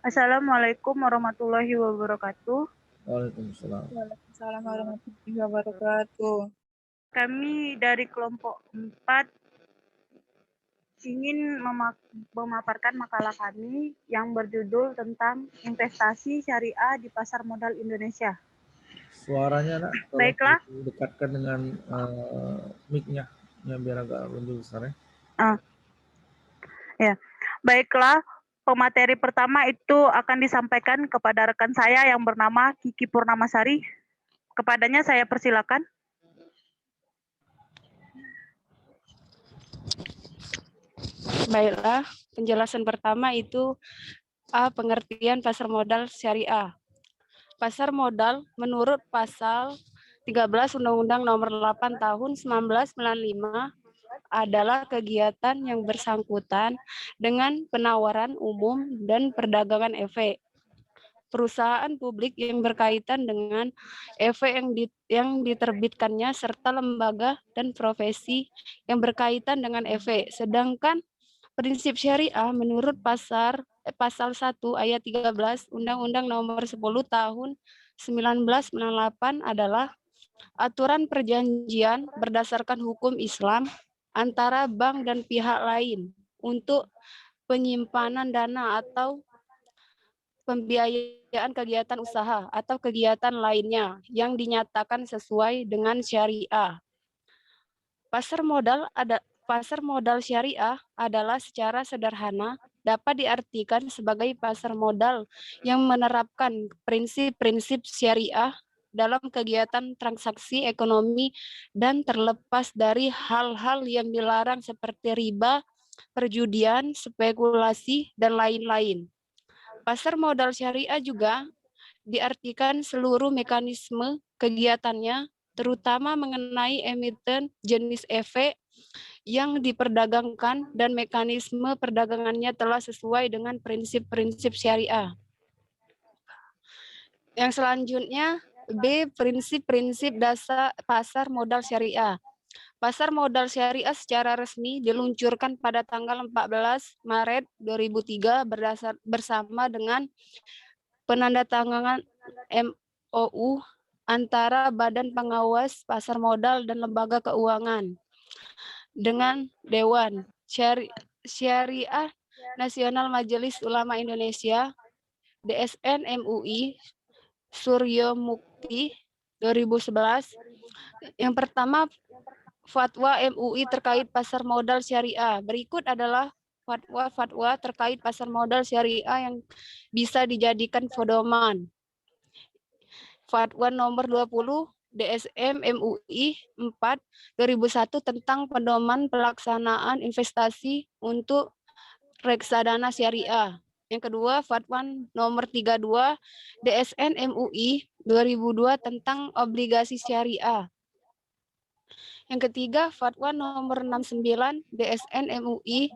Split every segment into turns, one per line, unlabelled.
Assalamualaikum warahmatullahi wabarakatuh.
Waalaikumsalam.
Waalaikumsalam warahmatullahi wabarakatuh.
Kami dari kelompok 4 ingin memaparkan makalah kami yang berjudul tentang investasi syariah di pasar modal Indonesia.
Suaranya nak, tolong
Baiklah.
dekatkan dengan mic-nya biar agak lebih besar ya.
Ya, baiklah. Pemateri pertama itu akan disampaikan kepada rekan saya yang bernama Kiki Purnamasari. Kepadanya saya persilakan.
Baiklah, penjelasan pertama itu pengertian pasar modal syariah. Pasar modal menurut pasal 13 Undang-Undang Nomor 8 Tahun 1995 adalah kegiatan yang bersangkutan dengan penawaran umum dan perdagangan efek. Perusahaan publik yang berkaitan dengan efek yang diterbitkannya serta lembaga dan profesi yang berkaitan dengan efek. Sedangkan prinsip syariah menurut pasal 1 ayat 13 Undang-Undang Nomor 10 Tahun 1998 adalah aturan perjanjian berdasarkan hukum Islam antara bank dan pihak lain untuk penyimpanan dana atau pembiayaan kegiatan usaha atau kegiatan lainnya yang dinyatakan sesuai dengan syariah. Pasar modal syariah adalah secara sederhana dapat diartikan sebagai pasar modal yang menerapkan prinsip-prinsip syariah dalam kegiatan transaksi ekonomi dan terlepas dari hal-hal yang dilarang seperti riba, perjudian, spekulasi, dan lain-lain. Pasar modal syariah juga diartikan seluruh mekanisme kegiatannya, terutama mengenai emiten jenis efek yang diperdagangkan dan mekanisme perdagangannya telah sesuai dengan prinsip-prinsip syariah. Yang selanjutnya, B. Prinsip-prinsip dasar pasar modal syariah. Pasar modal syariah secara resmi diluncurkan pada tanggal 14 Maret 2003 bersama dengan penandatanganan MOU antara Badan Pengawas Pasar Modal dan Lembaga Keuangan dengan Dewan Syariah Nasional Majelis Ulama Indonesia DSN MUI Suryo Mukti 2011. Yang pertama, fatwa MUI terkait pasar modal syariah. Berikut adalah fatwa terkait pasar modal syariah yang bisa dijadikan pedoman. Fatwa nomor 20 DSM MUI 4 2001 tentang pedoman pelaksanaan investasi untuk reksadana syariah. Yang kedua, fatwa nomor 32 DSN MUI 2002 tentang obligasi syariah. Yang ketiga, fatwa nomor 69 DSN MUI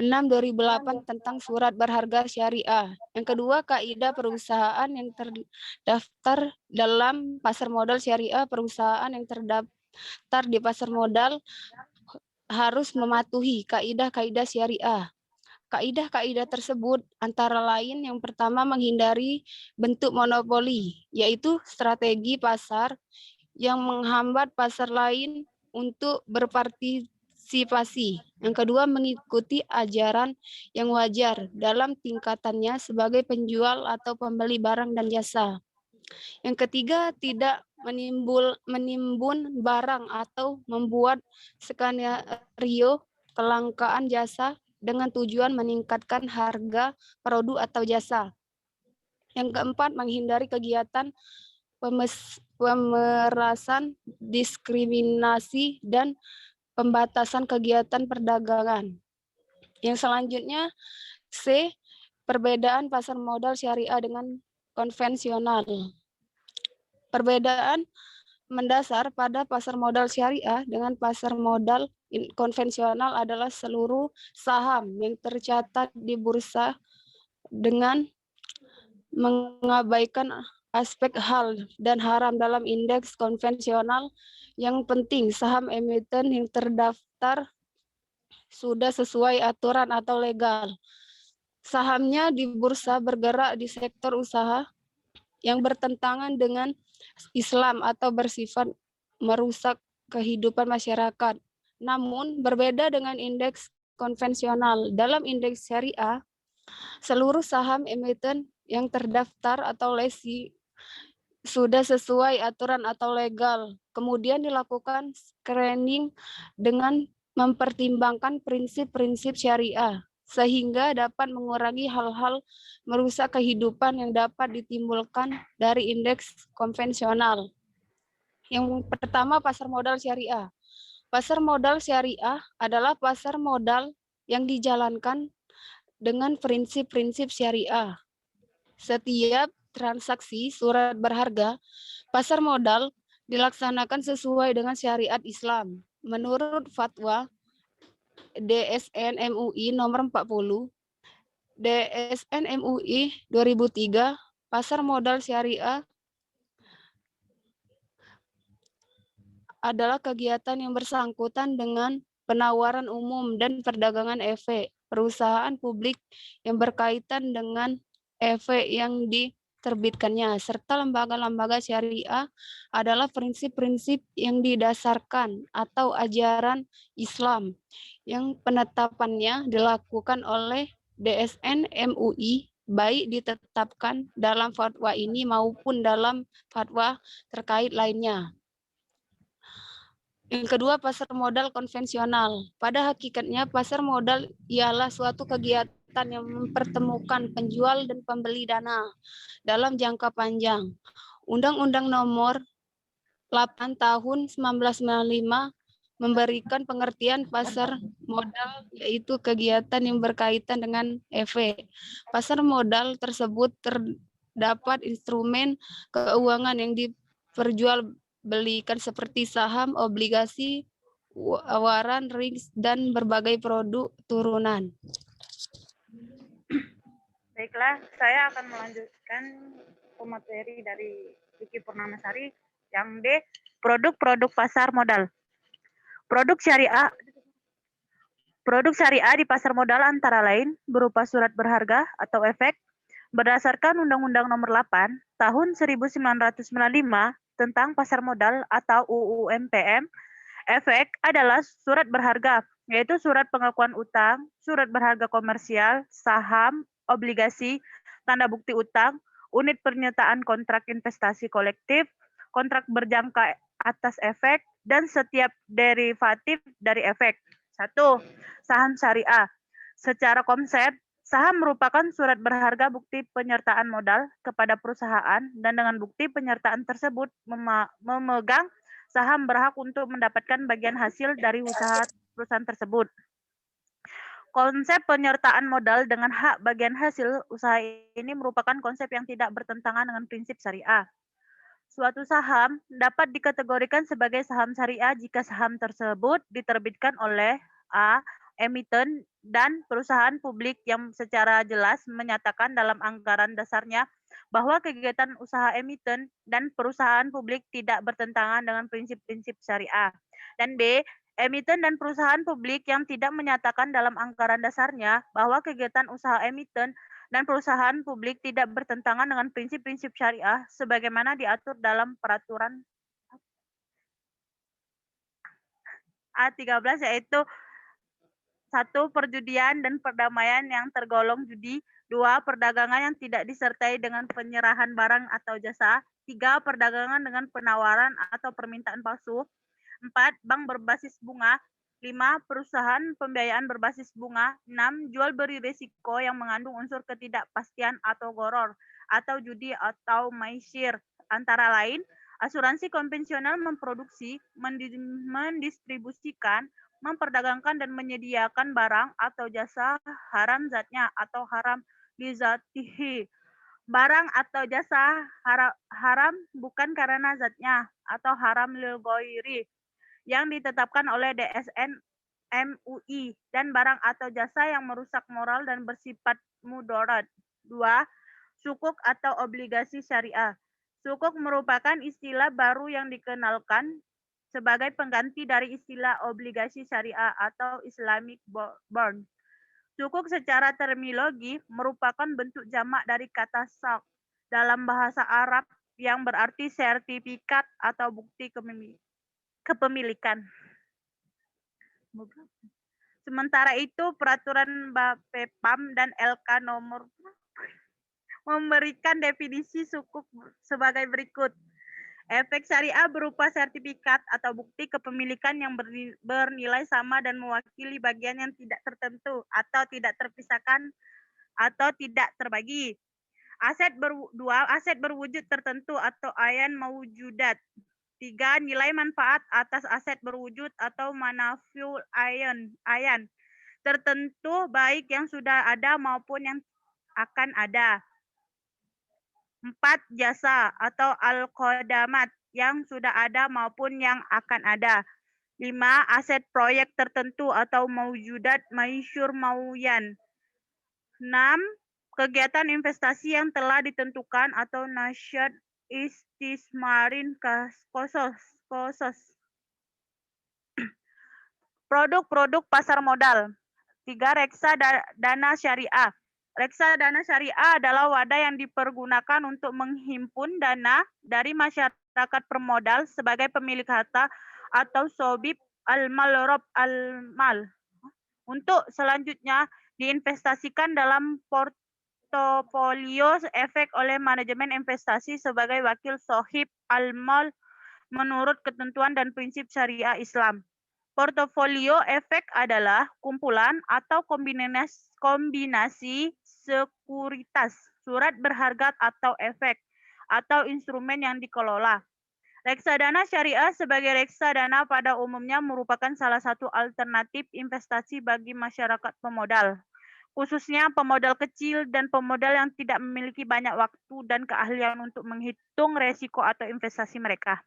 6 2008 tentang surat berharga syariah. Yang kedua, kaidah perusahaan yang terdaftar dalam pasar modal syariah. Perusahaan yang terdaftar di pasar modal harus mematuhi kaidah-kaidah syariah. Kaidah-kaidah tersebut antara lain yang pertama menghindari bentuk monopoli, yaitu strategi pasar yang menghambat pasar lain untuk berpartisipasi. Yang kedua, mengikuti ajaran yang wajar dalam tingkatannya sebagai penjual atau pembeli barang dan jasa. Yang ketiga, tidak menimbun barang atau membuat skenario kelangkaan jasa dengan tujuan meningkatkan harga produk atau jasa. Yang keempat, menghindari kegiatan pemerasan, diskriminasi, dan pembatasan kegiatan perdagangan. Yang selanjutnya, C. Perbedaan pasar modal syariah dengan konvensional. Perbedaan mendasar pada pasar modal syariah dengan pasar modal konvensional adalah seluruh saham yang tercatat di bursa dengan mengabaikan aspek hal dan haram dalam indeks konvensional. Yang penting, saham emiten yang terdaftar sudah sesuai aturan atau legal. Sahamnya di bursa bergerak di sektor usaha yang bertentangan dengan Islam atau bersifat merusak kehidupan masyarakat. Namun berbeda dengan indeks konvensional. Dalam indeks syariah, seluruh saham emiten yang terdaftar atau lesi sudah sesuai aturan atau legal. Kemudian dilakukan screening dengan mempertimbangkan prinsip-prinsip syariah sehingga dapat mengurangi hal-hal merusak kehidupan yang dapat ditimbulkan dari indeks konvensional. Yang pertama, pasar modal syariah. Pasar modal syariah adalah pasar modal yang dijalankan dengan prinsip-prinsip syariah. Setiap transaksi surat berharga pasar modal dilaksanakan sesuai dengan syariat Islam. Menurut fatwa DSN MUI nomor 40, DSN MUI 2003, pasar modal syariah adalah kegiatan yang bersangkutan dengan penawaran umum dan perdagangan efek perusahaan publik yang berkaitan dengan efek yang diterbitkannya, serta lembaga-lembaga syariah adalah prinsip-prinsip yang didasarkan atau ajaran Islam yang penetapannya dilakukan oleh DSN MUI baik ditetapkan dalam fatwa ini maupun dalam fatwa terkait lainnya. Yang kedua, pasar modal konvensional. Pada hakikatnya, pasar modal ialah suatu kegiatan yang mempertemukan penjual dan pembeli dana dalam jangka panjang. Undang-Undang Nomor 8 Tahun 1995 memberikan pengertian pasar modal, yaitu kegiatan yang berkaitan dengan efek. Pasar modal tersebut terdapat instrumen keuangan yang diperjualbelikan seperti saham, obligasi, waran, RINGS, dan berbagai produk turunan.
Baiklah, saya akan melanjutkan pemateri dari Kiki Purnamasari yang D, produk-produk pasar modal. Produk syariah di pasar modal antara lain berupa surat berharga atau efek berdasarkan Undang-Undang Nomor 8 Tahun 1995 tentang pasar modal atau UU MPM. Efek adalah surat berharga, yaitu surat pengakuan utang, surat berharga komersial, saham, obligasi, tanda bukti utang, unit pernyataan kontrak investasi kolektif, kontrak berjangka atas efek, dan setiap derivatif dari efek. 1. Saham syariah. Secara konsep, saham merupakan surat berharga bukti penyertaan modal kepada perusahaan dan dengan bukti penyertaan tersebut memegang saham berhak untuk mendapatkan bagian hasil dari usaha perusahaan tersebut. Konsep penyertaan modal dengan hak bagian hasil usaha ini merupakan konsep yang tidak bertentangan dengan prinsip syariah. Suatu saham dapat dikategorikan sebagai saham syariah jika saham tersebut diterbitkan oleh A. Emiten dan perusahaan publik yang secara jelas menyatakan dalam anggaran dasarnya bahwa kegiatan usaha emiten dan perusahaan publik tidak bertentangan dengan prinsip-prinsip syariah. Dan B. Emiten dan perusahaan publik yang tidak menyatakan dalam anggaran dasarnya bahwa kegiatan usaha emiten dan perusahaan publik tidak bertentangan dengan prinsip-prinsip syariah sebagaimana diatur dalam peraturan A13, yaitu 1. Perjudian dan perdamaian yang tergolong judi. 2. Perdagangan yang tidak disertai dengan penyerahan barang atau jasa. 3. Perdagangan dengan penawaran atau permintaan palsu. 4. Bank berbasis bunga. 5. Perusahaan pembiayaan berbasis bunga. 6. Jual beri risiko yang mengandung unsur ketidakpastian atau goror, atau judi atau maisir. Antara lain, asuransi konvensional memproduksi, mendistribusikan, memperdagangkan dan menyediakan barang atau jasa haram zatnya atau haram lizatihi. Barang atau jasa haram bukan karena zatnya atau haram lil ghairi yang ditetapkan oleh DSN MUI, dan barang atau jasa yang merusak moral dan bersifat mudarat. 2. Sukuk atau obligasi syariah. Sukuk merupakan istilah baru yang dikenalkan sebagai pengganti dari istilah obligasi syariah atau Islamic bond. Sukuk secara terminologi merupakan bentuk jamak dari kata sak dalam bahasa Arab yang berarti sertifikat atau bukti kepemilikan. Sementara itu, peraturan Bapepam dan LK nomor memberikan definisi sukuk sebagai berikut. Efek syariah berupa sertifikat atau bukti kepemilikan yang bernilai sama dan mewakili bagian yang tidak tertentu atau tidak terpisahkan atau tidak terbagi. Aset berwujud tertentu atau ayan mawujudat. 3. Nilai manfaat atas aset berwujud atau manafiul ayan tertentu baik yang sudah ada maupun yang akan ada. 4. Jasa atau al-qadamat yang sudah ada maupun yang akan ada. 5. Aset proyek tertentu atau mawujudat maisyur mauyan. 6. Kegiatan investasi yang telah ditentukan atau nasyad istismarin kosos. Produk-produk pasar modal. 3. Reksa dana syariah. Reksa dana syariah adalah wadah yang dipergunakan untuk menghimpun dana dari masyarakat permodal sebagai pemilik harta atau sobib al-mal rob al-mal. Untuk selanjutnya diinvestasikan dalam portofolio efek oleh manajemen investasi sebagai wakil sohib al-mal menurut ketentuan dan prinsip syariah Islam. Portofolio efek adalah kumpulan atau kombinasi sekuritas, surat berharga atau efek, atau instrumen yang dikelola. Reksadana syariah sebagai reksadana pada umumnya merupakan salah satu alternatif investasi bagi masyarakat pemodal, khususnya pemodal kecil dan pemodal yang tidak memiliki banyak waktu dan keahlian untuk menghitung resiko atau investasi mereka.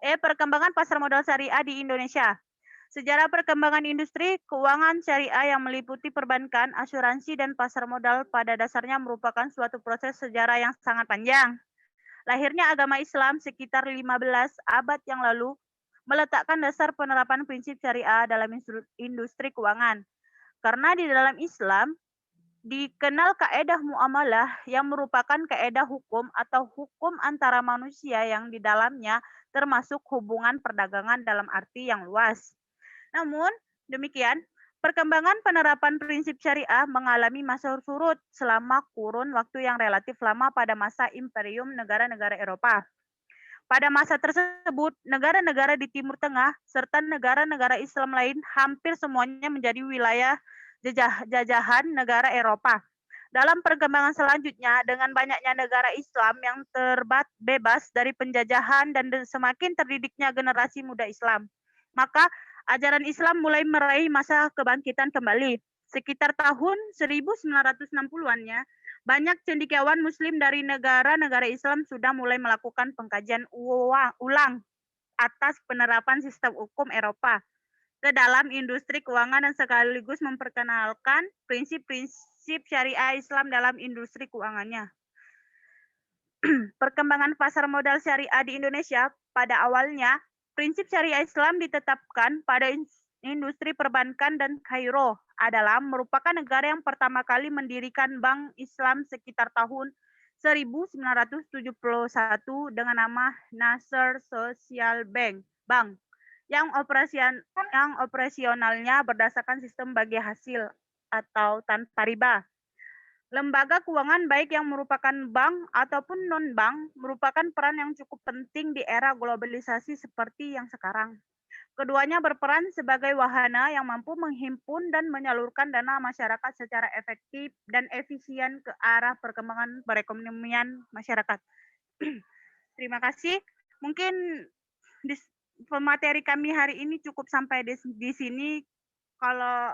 Perkembangan pasar modal syariah di Indonesia. Sejarah perkembangan industri keuangan syariah yang meliputi perbankan, asuransi, dan pasar modal pada dasarnya merupakan suatu proses sejarah yang sangat panjang. Lahirnya agama Islam sekitar 15 abad yang lalu meletakkan dasar penerapan prinsip syariah dalam industri keuangan. Karena di dalam Islam dikenal kaedah muamalah yang merupakan kaedah hukum atau hukum antara manusia yang di dalamnya termasuk hubungan perdagangan dalam arti yang luas. Namun, demikian, perkembangan penerapan prinsip syariah mengalami masa surut selama kurun waktu yang relatif lama pada masa imperium negara-negara Eropa. Pada masa tersebut, negara-negara di Timur Tengah serta negara-negara Islam lain hampir semuanya menjadi wilayah jajahan negara Eropa. Dalam perkembangan selanjutnya, dengan banyaknya negara Islam yang terbebas dari penjajahan dan semakin terdidiknya generasi muda Islam, maka ajaran Islam mulai meraih masa kebangkitan kembali. Sekitar tahun 1960-annya, banyak cendekiawan Muslim dari negara-negara Islam sudah mulai melakukan pengkajian ulang atas penerapan sistem hukum Eropa ke dalam industri keuangan dan sekaligus memperkenalkan prinsip-prinsip syariah Islam dalam industri keuangannya. Perkembangan pasar modal syariah di Indonesia pada awalnya, prinsip syariah Islam ditetapkan pada industri perbankan dan Kairo adalah merupakan negara yang pertama kali mendirikan bank Islam sekitar tahun 1971 dengan nama Nasr Social Bank yang operasionalnya berdasarkan sistem bagi hasil atau tanpa riba. Lembaga keuangan baik yang merupakan bank ataupun non-bank merupakan peran yang cukup penting di era globalisasi seperti yang sekarang. Keduanya berperan sebagai wahana yang mampu menghimpun dan menyalurkan dana masyarakat secara efektif dan efisien ke arah perkembangan perekonomian masyarakat. Terima kasih. Mungkin materi kami hari ini cukup sampai di sini. Kalau